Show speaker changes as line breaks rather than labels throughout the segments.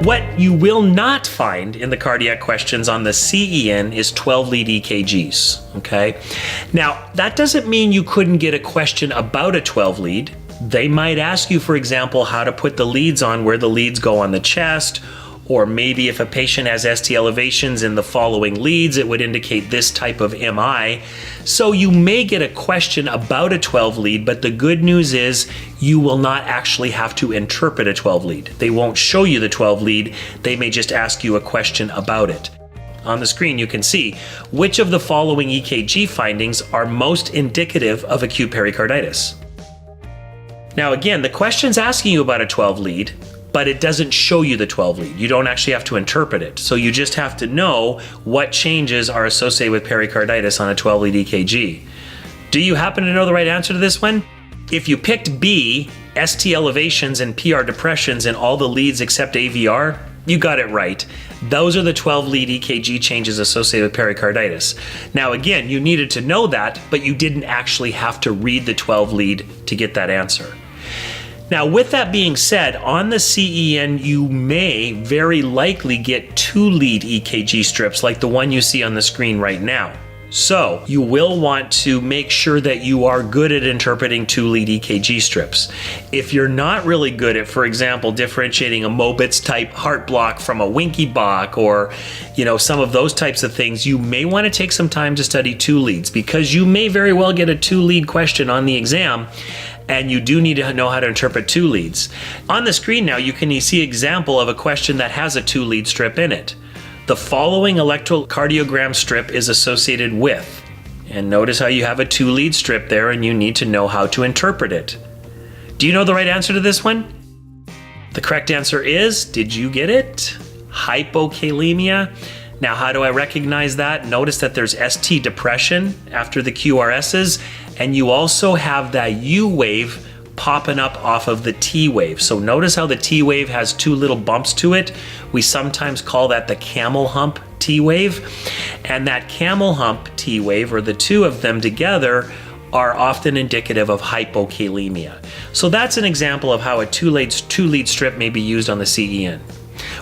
What you will not find in the cardiac questions on the CEN is 12-lead EKGs, okay? Now, that doesn't mean you couldn't get a question about a 12-lead. They might ask you, for example, how to put the leads on, where the leads go on the chest, or maybe if a patient has ST elevations in the following leads, it would indicate this type of MI. So you may get a question about a 12-lead, but the good news is you will not actually have to interpret a 12-lead. They won't show you the 12-lead, they may just ask you a question about it. On the screen you can see which of the following EKG findings are most indicative of acute pericarditis. Now again, the question's asking you about a 12-lead, but it doesn't show you the 12-lead. You don't actually have to interpret it. So you just have to know what changes are associated with pericarditis on a 12-lead EKG. Do you happen to know the right answer to this one? If you picked B, ST elevations and PR depressions in all the leads except AVR, you got it right. Those are the 12-lead EKG changes associated with pericarditis. Now again, you needed to know that, but you didn't actually have to read the 12-lead to get that answer. Now, with that being said, on the CEN, you may very likely get 2-lead EKG strips like the one you see on the screen right now. So you will want to make sure that you are good at interpreting 2-lead EKG strips. If you're not really good at, for example, differentiating a Mobitz type heart block from a Winky Bach or, some of those types of things, you may want to take some time to study 2 leads because you may very well get a 2-lead question on the exam. And you do need to know how to interpret 2 leads. On the screen now, you can see an example of a question that has a 2-lead strip in it. The following electrocardiogram strip is associated with, and notice how you have a 2-lead strip there and you need to know how to interpret it. Do you know the right answer to this one? The correct answer is, did you get it? Hypokalemia. Now, how do I recognize that? Notice that there's ST depression after the QRSs, and you also have that U wave popping up off of the T wave. So notice how the T wave has 2 little bumps to it. We sometimes call that the camel hump T wave. And that camel hump T wave, or the 2 of them together, are often indicative of hypokalemia. So that's an example of how a 2-lead strip may be used on the CEN.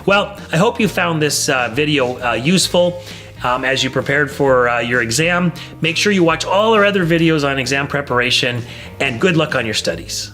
Well, I hope you found this video useful as you prepared for your exam. Make sure you watch all our other videos on exam preparation, and good luck on your studies.